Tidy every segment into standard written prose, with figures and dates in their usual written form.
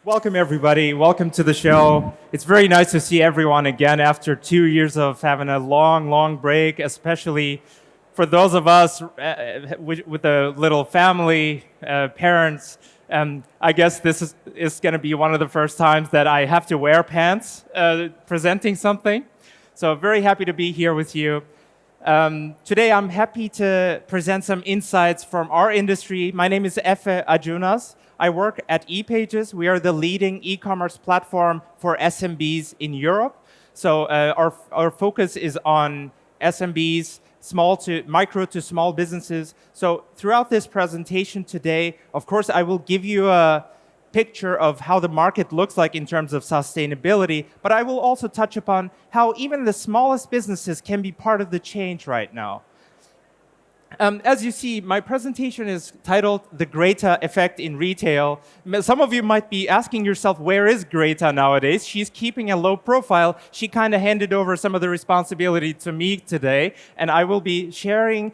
Welcome, everybody. Welcome to the show. It's very nice to see everyone again after 2 years of having a long break, especially for those of us with a little family, parents. I guess this is going to be one of the first times that I have to wear pants presenting something. So very happy to be here with you. Today, I'm happy to present some insights from our industry. My name is Efe Acunaz. I work at ePages. We are the leading e-commerce platform for SMBs in Europe. So our focus is on SMBs, micro to small businesses. So throughout this presentation today, of course, I will give you a picture of how the market looks like in terms of sustainability, but I will also touch upon how even the smallest businesses can be part of the change right now. As you see, my presentation is titled The Greta Effect in Retail. Some of you might be asking yourself, where is Greta nowadays? She's keeping a low profile. She kind of handed over some of the responsibility to me today, and I will be sharing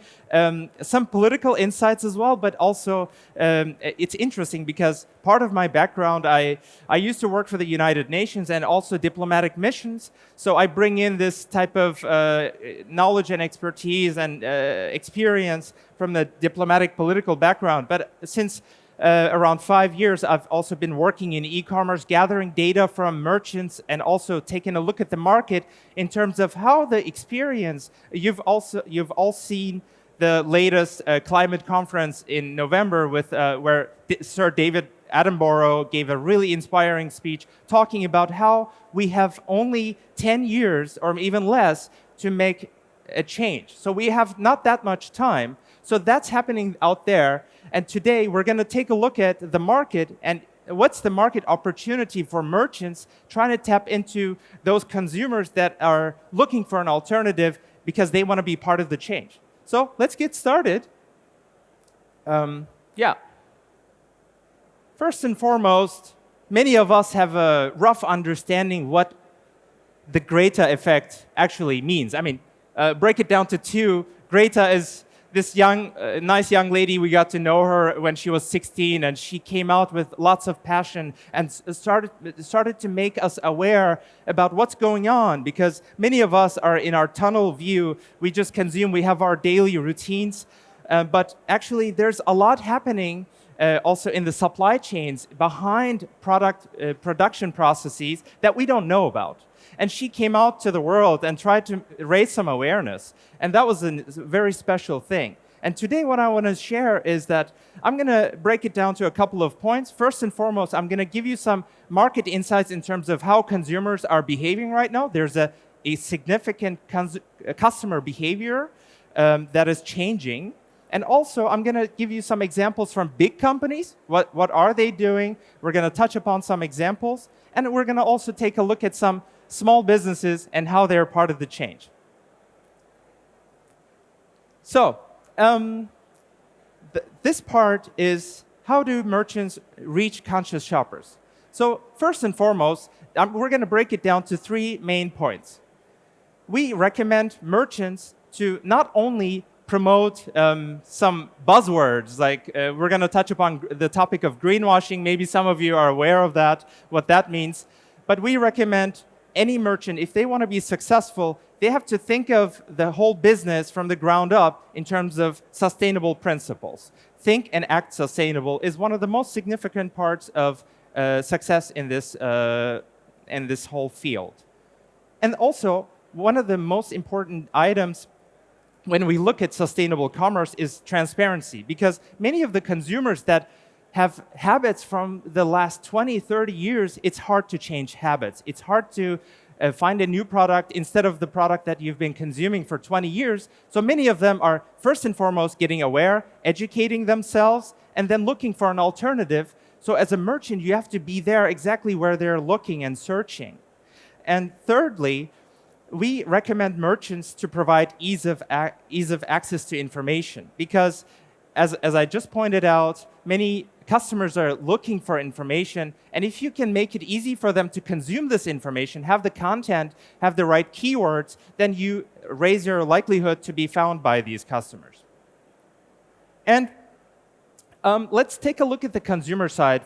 some political insights as well, but also it's interesting because part of my background, I used to work for the United Nations and also diplomatic missions, so I bring in this type of knowledge and expertise and experience from the diplomatic political background. But since around 5 years, I've also been working in e-commerce, gathering data from merchants and also taking a look at the market in terms of how the experience, you've all seen the latest climate conference in November with where Sir David Attenborough gave a really inspiring speech talking about how we have only 10 years or even less to make a change. So we have not that much time. So that's happening out there. And today we're going to take a look at the market and what's the market opportunity for merchants trying to tap into those consumers that are looking for an alternative because they want to be part of the change. So let's get started. First and foremost, many of us have a rough understanding what the Greta effect actually means. I mean, break it down to two. Greta is this nice young lady. We got to know her when she was 16, and she came out with lots of passion and started to make us aware about what's going on, because many of us are in our tunnel view. We just consume, we have our daily routines, but actually there's a lot happening also in the supply chains behind production processes that we don't know about. And she came out to the world and tried to raise some awareness. And that was a very special thing. And today what I want to share is that I'm going to break it down to a couple of points. First and foremost, I'm going to give you some market insights in terms of how consumers are behaving right now. There's a significant customer behavior that is changing. And also, I'm going to give you some examples from big companies. What are they doing? We're going to touch upon some examples. And we're going to also take a look at some small businesses and how they're part of the change. So, this part is how do merchants reach conscious shoppers? So, first and foremost, we're going to break it down to 3 main points. We recommend merchants to not only promote some buzzwords, like we're going to touch upon the topic of greenwashing. Maybe some of you are aware of that, what that means. But we recommend any merchant, if they want to be successful, they have to think of the whole business from the ground up in terms of sustainable principles. Think and act sustainable is one of the most significant parts of success in this whole field. And also, one of the most important items when we look at sustainable commerce is transparency, because many of the consumers that have habits from the last 20, 30 years, it's hard to change habits. It's hard to find a new product instead of the product that you've been consuming for 20 years. So many of them are, first and foremost, getting aware, educating themselves, and then looking for an alternative. So as a merchant, you have to be there exactly where they're looking and searching. And thirdly, we recommend merchants to provide ease of access to information, because as I just pointed out, many customers are looking for information, and if you can make it easy for them to consume this information, have the content, have the right keywords, then you raise your likelihood to be found by these customers. And let's take a look at the consumer side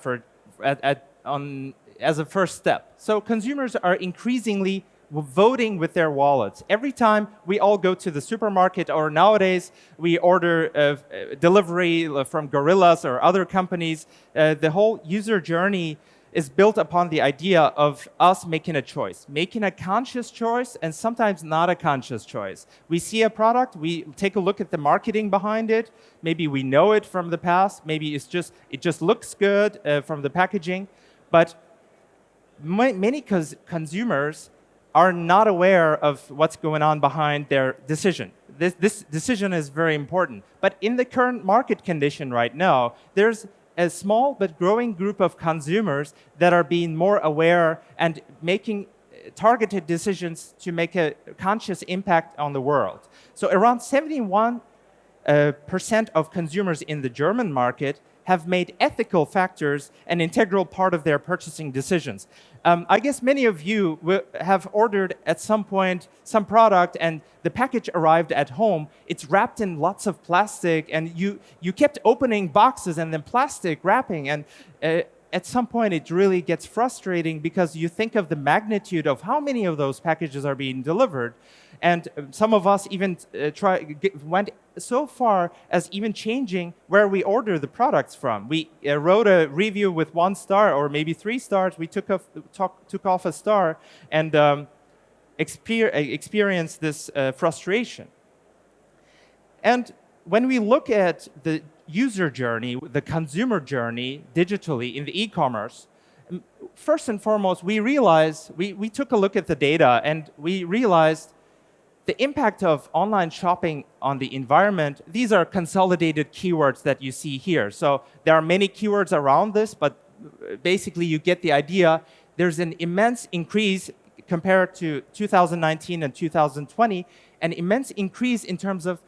as a first step. So consumers are increasingly voting with their wallets. Every time we all go to the supermarket, or nowadays we order delivery from Gorillas or other companies, the whole user journey is built upon the idea of us making a choice, making a conscious choice and sometimes not a conscious choice. We see a product, we take a look at the marketing behind it, maybe we know it from the past, maybe it just looks good from the packaging, but many consumers are not aware of what's going on behind their decision. This decision is very important. But in the current market condition right now, there's a small but growing group of consumers that are being more aware and making targeted decisions to make a conscious impact on the world. So around 71% of consumers in the German market have made ethical factors an integral part of their purchasing decisions. I guess many of you have ordered at some point some product and the package arrived at home. It's wrapped in lots of plastic and you kept opening boxes and then plastic wrapping, and at some point it really gets frustrating because you think of the magnitude of how many of those packages are being delivered. And some of us even went so far as even changing where we order the products from. We wrote a review with 1 star or maybe 3 stars. We took off a star and experienced this frustration. And when we look at the user journey, the consumer journey digitally in the e-commerce, first and foremost, we took a look at the data and we realized the impact of online shopping on the environment. These are consolidated keywords that you see here. So there are many keywords around this, but basically you get the idea. There's an immense increase compared to 2019 and 2020, an immense increase in terms of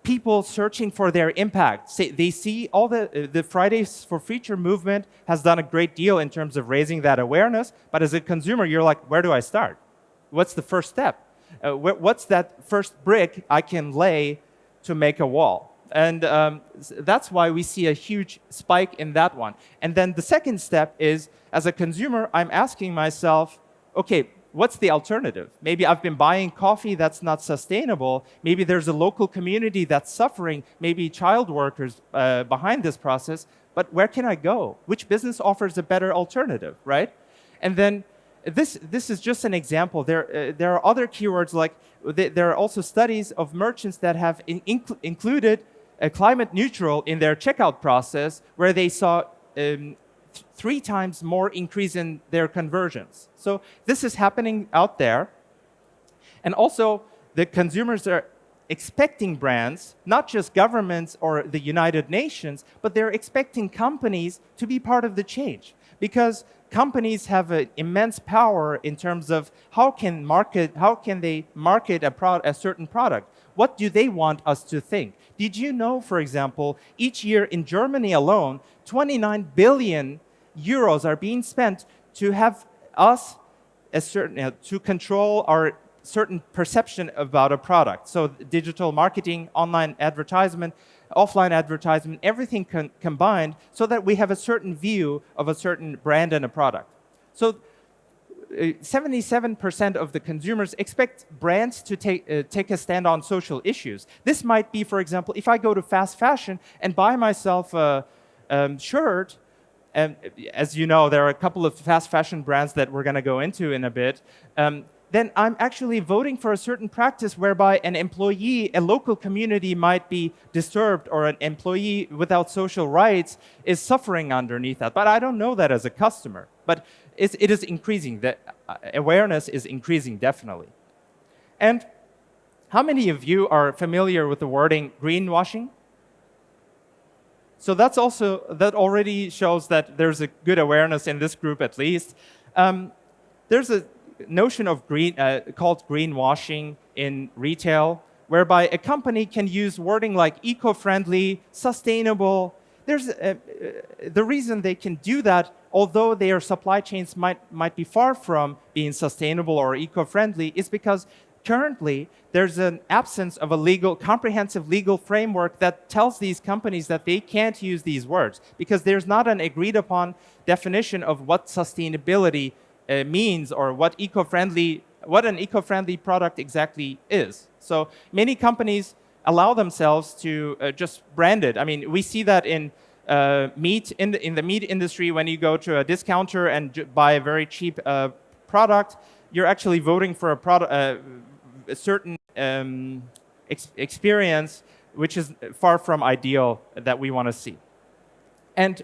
people searching for their impact. They see all the Fridays for Future movement has done a great deal in terms of raising that awareness, but as a consumer, you're like, where do I start? What's the first step? What's that first brick I can lay to make a wall? And that's why we see a huge spike in that one. And then the second step is, as a consumer, I'm asking myself, okay, what's the alternative? Maybe I've been buying coffee that's not sustainable. Maybe there's a local community that's suffering, maybe child workers behind this process. But where can I go? Which business offers a better alternative, right? And then this is just an example. There are other keywords, like there are also studies of merchants that have included a climate neutral in their checkout process, where they saw 3 times more increase in their conversions. So this is happening out there. And also, the consumers are expecting brands, not just governments or the United Nations, but they're expecting companies to be part of the change. Because companies have an immense power in terms of how can they market a certain product? What do they want us to think? Did you know, for example, each year in Germany alone, 29 billion euros are being spent to have us to control our certain perception about a product. So digital marketing, online advertisement, offline advertisement, everything combined, so that we have a certain view of a certain brand and a product. So 77% of the consumers expect brands to take a stand on social issues. This might be, for example, if I go to fast fashion and buy myself a shirt, and as you know, there are a couple of fast fashion brands that we're going to go into in a bit, then I'm actually voting for a certain practice whereby an employee, a local community might be disturbed, or an employee without social rights is suffering underneath that. But I don't know that as a customer. But it is increasing. The awareness is increasing, definitely. And how many of you are familiar with the wording greenwashing? So that already shows that there's a good awareness in this group, at least. There's a notion of called greenwashing in retail, whereby a company can use wording like eco-friendly, sustainable. The reason they can do that, although their supply chains might be far from being sustainable or eco-friendly, is because currently, there's an absence of a comprehensive legal framework that tells these companies that they can't use these words because there's not an agreed upon definition of what sustainability means or what an eco-friendly product exactly is. So many companies allow themselves to just brand it. I mean, we see that in meat in the meat industry. When you go to a discounter and buy a very cheap product, you're actually voting for a certain experience, which is far from ideal that we want to see. And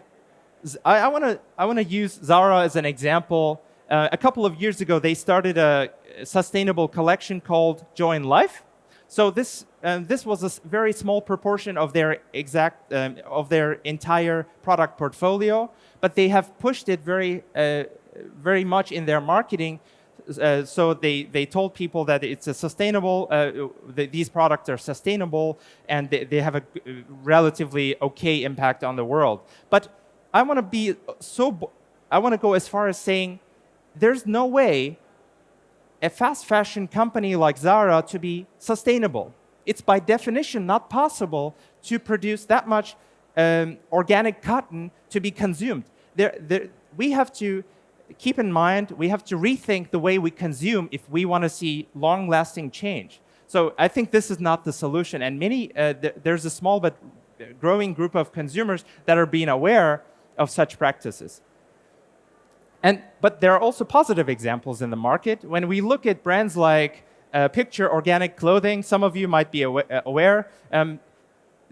I want to use Zara as an example. A couple of years ago, they started a sustainable collection called Joy in Life. So this was a very small proportion of their entire product portfolio, but they have pushed it very much in their marketing. So they told people that it's a sustainable. These products are sustainable and they have a relatively okay impact on the world. But I want to go as far as saying there's no way a fast fashion company like Zara to be sustainable. It's by definition not possible to produce that much organic cotton to be consumed. We have to keep in mind, we have to rethink the way we consume if we want to see long-lasting change. So I think this is not the solution. And there's a small but growing group of consumers that are being aware of such practices. But there are also positive examples in the market. When we look at brands like Picture Organic Clothing, some of you might be aware,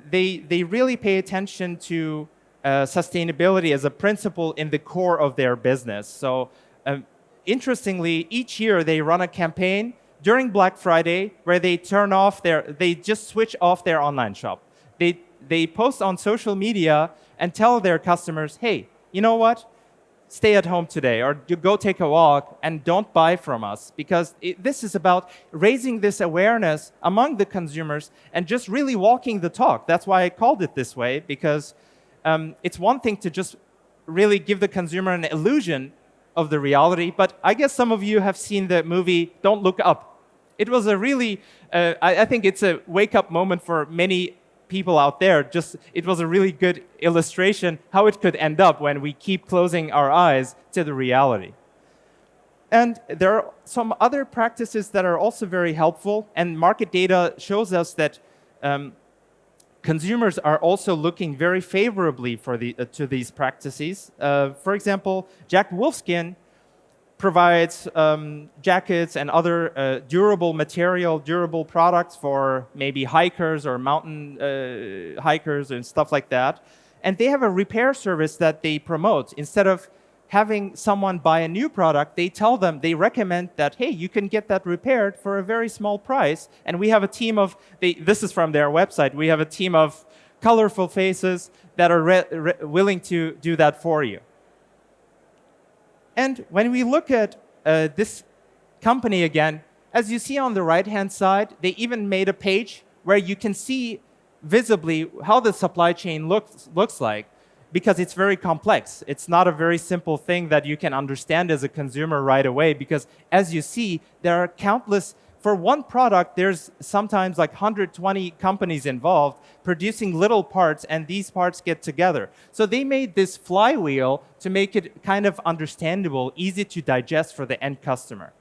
they really pay attention to sustainability as a principle in the core of their business. So interestingly, each year they run a campaign during Black Friday where they just switch off their online shop. They post on social media and tell their customers, hey, you know what? Stay at home today, or go take a walk and don't buy from us, because this is about raising this awareness among the consumers and just really walking the talk. That's why I called it this way, because it's one thing to just really give the consumer an illusion of the reality, but I guess some of you have seen the movie Don't Look Up. It was a really, I think it's a wake-up moment for many people out there. It was a really good illustration how it could end up when we keep closing our eyes to the reality. And there are some other practices that are also very helpful, and market data shows us that consumers are also looking very favorably to these practices. For example, Jack Wolfskin provides jackets and other durable products for maybe hikers or mountain hikers and stuff like that. And they have a repair service that they promote. Instead of having someone buy a new product, they recommend that, hey, you can get that repaired for a very small price. And we have a team of, this is from their website, we have a team of colorful faces that are willing to do that for you. And when we look at this company again, as you see on the right-hand side, they even made a page where you can see visibly how the supply chain looks like, because it's very complex. It's not a very simple thing that you can understand as a consumer right away, because as you see, there are countless. For one product, there's sometimes like 120 companies involved producing little parts, and these parts get together. So they made this flywheel to make it kind of understandable, easy to digest for the end customer.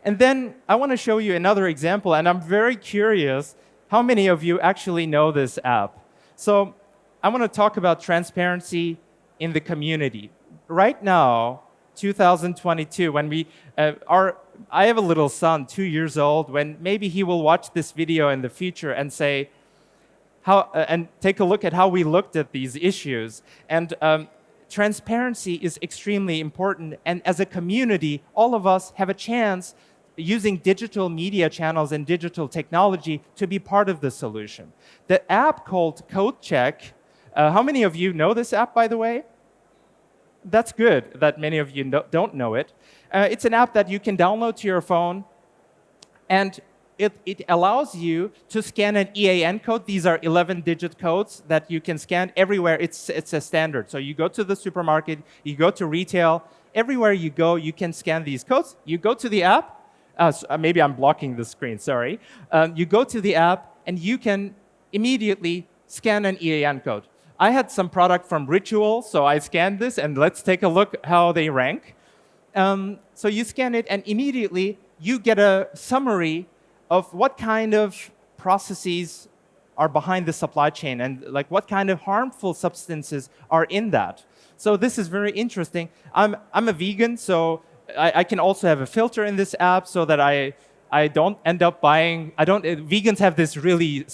And then I want to show you another example, and I'm very curious how many of you actually know this app. So I want to talk about transparency in the community. Right now, 2022, when I have a little son, 2 years old, when maybe he will watch this video in the future and say, and take a look at how we looked at these issues. And transparency is extremely important. And as a community, all of us have a chance using digital media channels and digital technology to be part of the solution. The app called CodeCheck, how many of you know this app, by the way? That's good that many of you don't know it. It's an app that you can download to your phone, and it allows you to scan an EAN code. These are 11-digit codes that you can scan everywhere. It's a standard. So you go to the supermarket, you go to retail, everywhere you go, you can scan these codes. You go to the app, maybe I'm blocking the screen, sorry. You go to the app and you can immediately scan an EAN code. I had some product from Ritual, so I scanned this, and let's take a look how they rank. So you scan it, and immediately you get a summary of what kind of processes are behind the supply chain and like what kind of harmful substances are in that. So this is very interesting. I'm a vegan, so I can also have a filter in this app so that I don't end up buying. Vegans have this really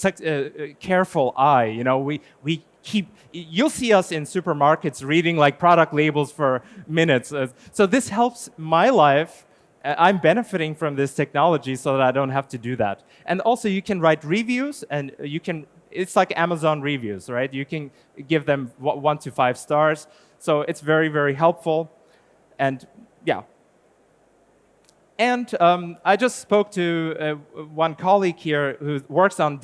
careful eye. You know, we keep. You'll see us in supermarkets reading like product labels for minutes. So this helps my life. I'm benefiting from this technology so that I don't have to do that. And also you can write reviews, and you can, it's like Amazon reviews, right? You can give them 1 to 5 stars. So it's very, very helpful. And yeah. And I just spoke to one colleague here who works on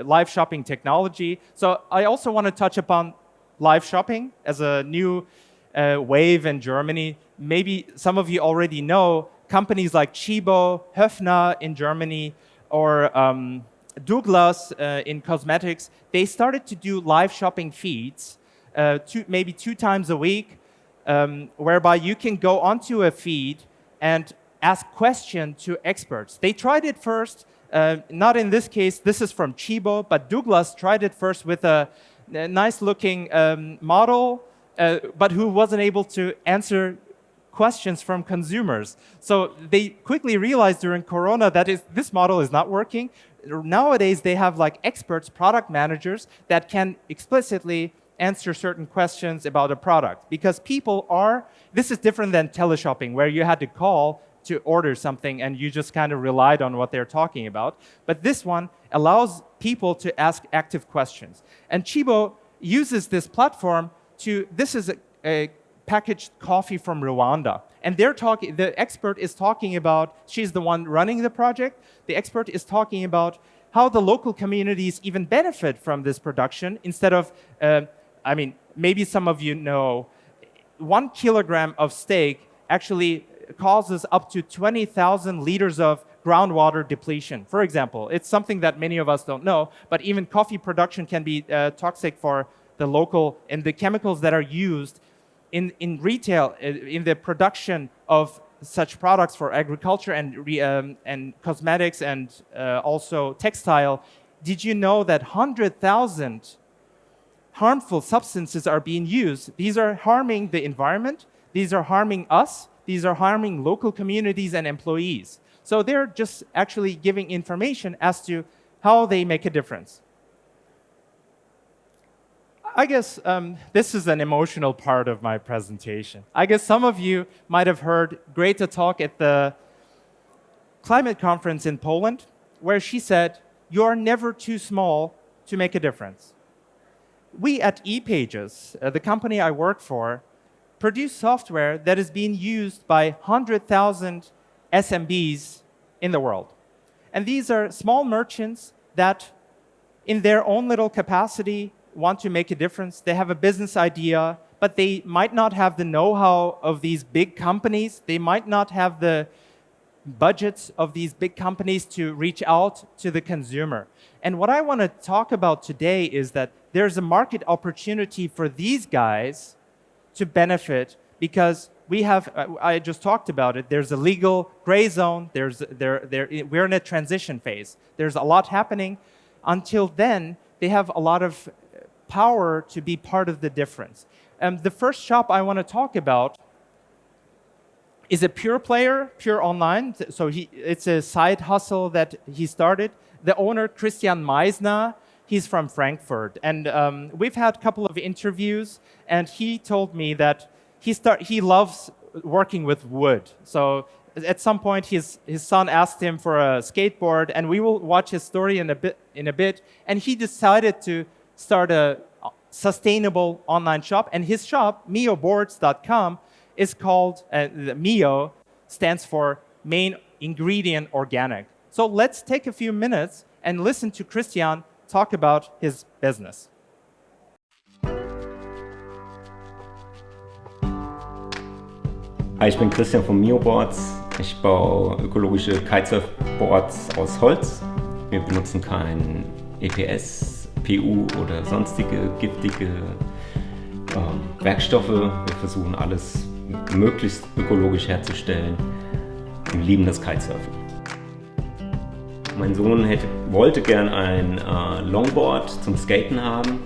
live shopping technology. So I also want to touch upon live shopping as a new wave in Germany. Maybe some of you already know companies like Chibo, Höfner in Germany, or Douglas in cosmetics. They started to do live shopping feeds maybe 2 times a week, whereby you can go onto a feed and ask questions to experts. They tried it first, not in this case, this is from Chibo, but Douglas tried it first with a nice-looking model, but who wasn't able to answer questions from consumers. So they quickly realized during Corona that this model is not working. Nowadays, they have like experts, product managers, that can explicitly answer certain questions about a product. Because people are, this is different than teleshopping, where you had to call to order something and you just kind of relied on what they're talking about. But this one allows people to ask active questions. And Chibo uses this platform to, this is a packaged coffee from Rwanda. And the expert is talking about, she's the one running the project, the expert is talking about how the local communities even benefit from this production instead of, I mean, maybe some of you know, 1 kilogram of steak actually causes up to 20,000 liters of groundwater depletion. For example, it's something that many of us don't know, but even coffee production can be toxic for the local, and the chemicals that are used in retail, in the production of such products for agriculture and cosmetics and also textile. Did you know that 100,000 harmful substances are being used? These are harming the environment, these are harming us, these are harming local communities and employees. So they're just actually giving information as to how they make a difference. I guess this is an emotional part of my presentation. I guess some of you might have heard Greta talk at the climate conference in Poland, where she said, "You are never too small to make a difference." We at ePages, the company I work for, produce software that is being used by 100,000 SMBs in the world. And these are small merchants that, in their own little capacity, want to make a difference. They have a business idea, but they might not have the know-how of these big companies. They might not have the budgets of these big companies to reach out to the consumer. And what I want to talk about today is that there's a market opportunity for these guys to benefit, because we have, I just talked about it, there's a legal gray zone, we're in a transition phase. There's a lot happening. Until then, they have a lot of power to be part of the difference. The first shop I want to talk about is a pure player, pure online. So it's a side hustle that he started. The owner, Christian Meisner, he's from Frankfurt. And we've had a couple of interviews, and he told me that he loves working with wood. So at some point, his son asked him for a skateboard, and we will watch his story in a bit. And he decided to start a sustainable online shop. And his shop, mioboards.com, is called, the Mio stands for Main Ingredient Organic. So let's take a few minutes and listen to Christian talk about his business. Hi, ich bin Christian von Mioboards. Ich baue ökologische Kitesurfboards aus Holz. Wir benutzen kein EPS, PU oder sonstige giftige Werkstoffe. Wir versuchen alles möglichst ökologisch herzustellen und lieben das Kitesurfen. Mein Sohn wollte gern ein Longboard zum Skaten haben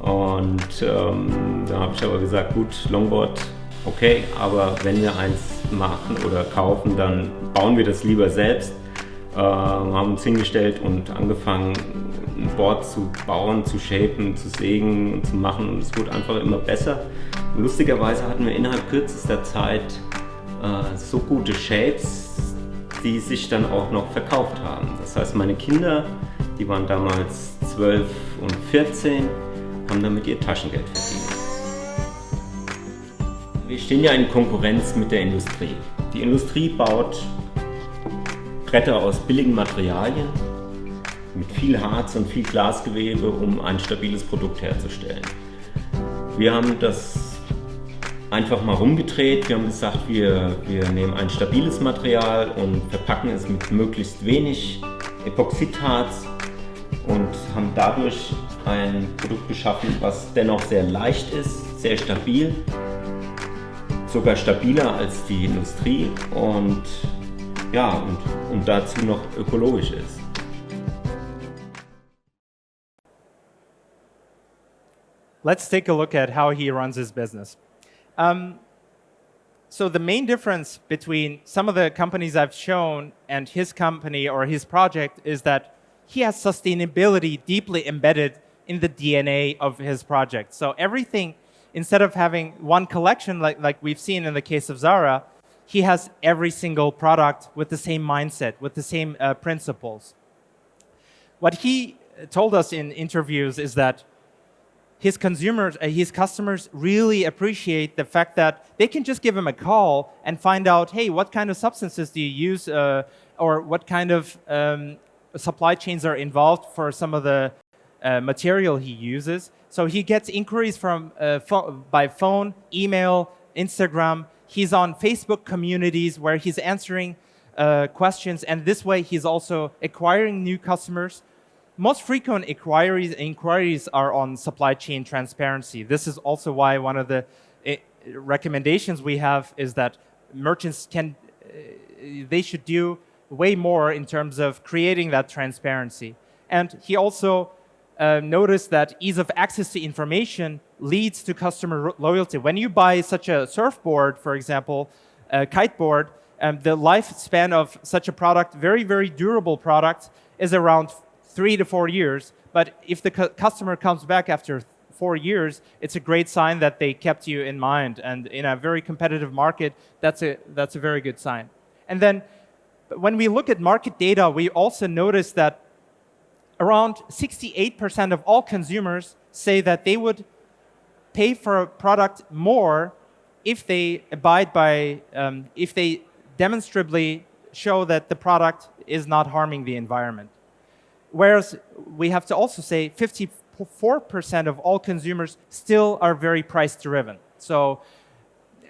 und da habe ich aber gesagt, gut, Longboard, okay, aber wenn wir eins machen oder kaufen, dann bauen wir das lieber selbst. Haben uns hingestellt und angefangen, ein Board zu bauen, zu shapen, zu sägen und zu machen und es wurde einfach immer besser. Und lustigerweise hatten wir innerhalb kürzester Zeit so gute Shapes, die sich dann auch noch verkauft haben. Das heißt, meine Kinder, die waren damals 12 und 14, haben damit ihr Taschengeld verdient. Wir stehen ja in Konkurrenz mit der Industrie. Die Industrie baut Bretter aus billigen Materialien mit viel Harz und viel Glasgewebe, um ein stabiles Produkt herzustellen. Wir haben das einfach mal rumgedreht. Wir haben gesagt, wir nehmen ein stabiles Material und verpacken es mit möglichst wenig Epoxidharz und haben dadurch ein Produkt geschaffen, was dennoch sehr leicht ist, sehr stabil, sogar stabiler als die Industrie und ja, und dazu noch ökologisch ist. Let's take a look at how he runs his business. So the main difference between some of the companies I've shown and his company or his project is that he has sustainability deeply embedded in the DNA of his project. So everything, instead of having one collection like we've seen in the case of Zara, he has every single product with the same mindset, with the same principles. What he told us in interviews is that his consumers, his customers really appreciate the fact that they can just give him a call and find out, hey, what kind of substances do you use, or what kind of supply chains are involved for some of the material he uses. So he gets inquiries from by phone, email, Instagram. He's on Facebook communities where he's answering questions, and this way he's also acquiring new customers. Most frequent inquiries are on supply chain transparency. This is also why one of the recommendations we have is that merchants they should do way more in terms of creating that transparency. And he also noticed that ease of access to information leads to customer loyalty. When you buy such a surfboard, for example, a kiteboard, the lifespan of such a product, very, very durable product, is around 3 to 4 years. But if the customer comes back after 4 years, it's a great sign that they kept you in mind. And in a very competitive market, that's a very good sign. And then when we look at market data, we also notice that around 68% of all consumers say that they would pay for a product more if they abide by, if they demonstrably show that the product is not harming the environment. Whereas we have to also say 54% of all consumers still are very price-driven. So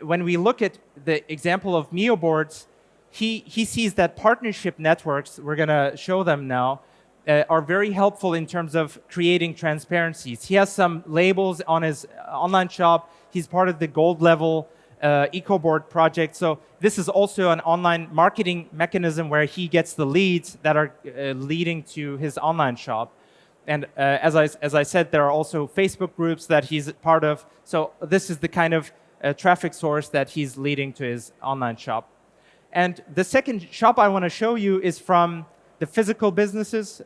when we look at the example of Mio boards, he sees that partnership networks, we're going to show them now, are very helpful in terms of creating transparencies. He has some labels on his online shop. He's part of the gold level EcoBoard project. So this is also an online marketing mechanism where he gets the leads that are leading to his online shop. And as I said, there are also Facebook groups that he's part of. So this is the kind of traffic source that he's leading to his online shop. And the second shop I want to show you is from the physical businesses.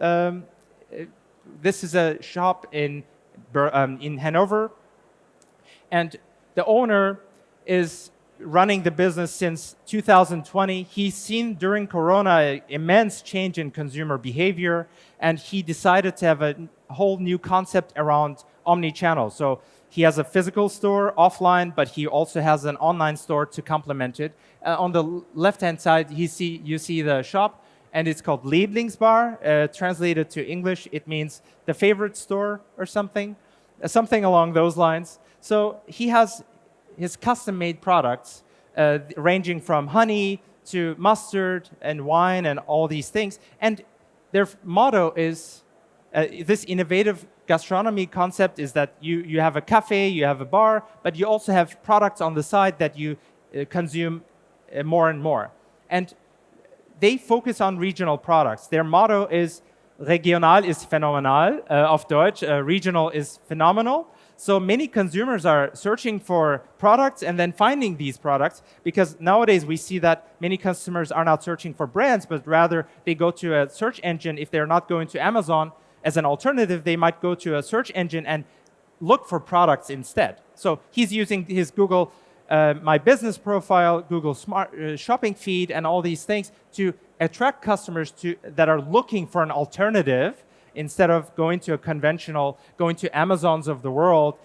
This is a shop in Hanover. And the owner is running the business since 2020. He's seen during Corona an immense change in consumer behavior, and he decided to have a whole new concept around omni-channel. So he has a physical store offline, but he also has an online store to complement it. On the left-hand side, you see the shop, and it's called Lieblingsbar. Translated to English, it means the favorite store or something along those lines. So he has his custom-made products ranging from honey to mustard and wine and all these things. And their motto is, this innovative gastronomy concept is that you have a cafe, you have a bar, but you also have products on the side that you consume more and more. And they focus on regional products. Their motto is regional ist phänomenal, auf Deutsch, regional is phenomenal. So many consumers are searching for products and then finding these products, because nowadays we see that many customers are not searching for brands, but rather they go to a search engine. If they're not going to Amazon as an alternative, they might go to a search engine and look for products instead. So he's using his Google My Business profile, Google Smart Shopping feed, and all these things to attract customers that are looking for an alternative instead of going to a conventional, going to Amazons of the world.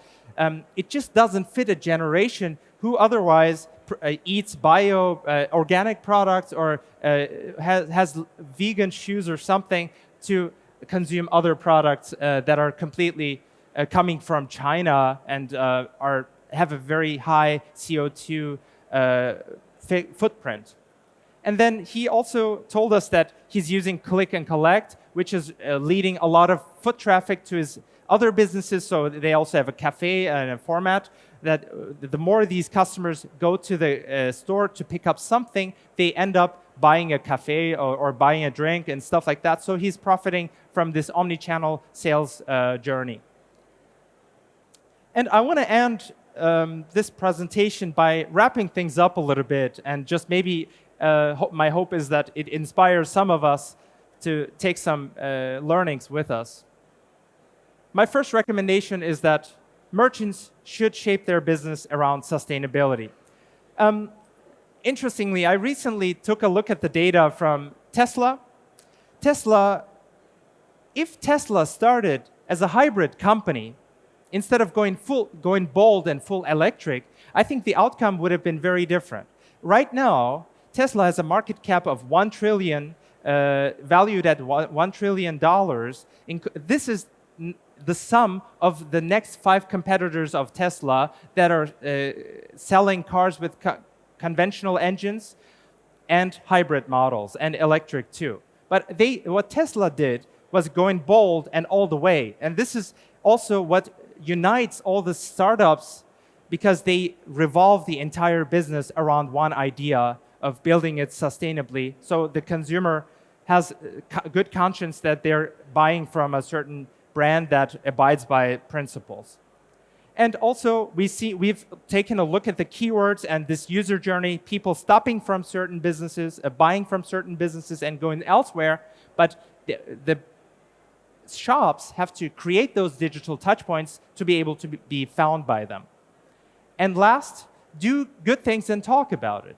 It just doesn't fit a generation who otherwise eats organic products or has vegan shoes or something to consume other products that are completely coming from China and have a very high CO2 footprint. And then he also told us that he's using click and collect, which is leading a lot of foot traffic to his other businesses. So they also have a cafe and a format that the more these customers go to the store to pick up something, they end up buying a cafe or buying a drink and stuff like that. So he's profiting from this omni-channel sales journey. And I want to end this presentation by wrapping things up a little bit, and just maybe my hope is that it inspires some of us to take some learnings with us. My first recommendation is that merchants should shape their business around sustainability. Interestingly, I recently took a look at the data from Tesla. If Tesla started as a hybrid company, instead of going bold and full electric, I think the outcome would have been very different. Right now, Tesla has a market cap of $1 trillion, valued at $1 trillion. This is the sum of the next 5 competitors of Tesla that are selling cars with conventional engines and hybrid models and electric too. But what Tesla did was going bold and all the way. And this is also what unites all the startups, because they revolve the entire business around one idea of building it sustainably, so the consumer has good conscience that they're buying from a certain brand that abides by principles. And also, we've taken a look at the keywords and this user journey, people stopping from certain businesses, buying from certain businesses and going elsewhere, but the shops have to create those digital touchpoints to be able to be found by them. And last, do good things and talk about it.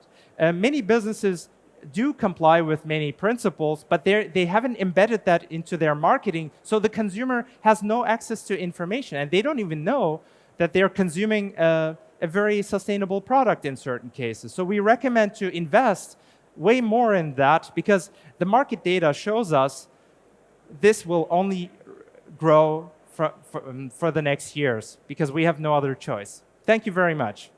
Many businesses do comply with many principles, but they haven't embedded that into their marketing, so the consumer has no access to information, and they don't even know that they're consuming a very sustainable product in certain cases. So we recommend to invest way more in that, because the market data shows us this will only grow for the next years, because we have no other choice. Thank you very much.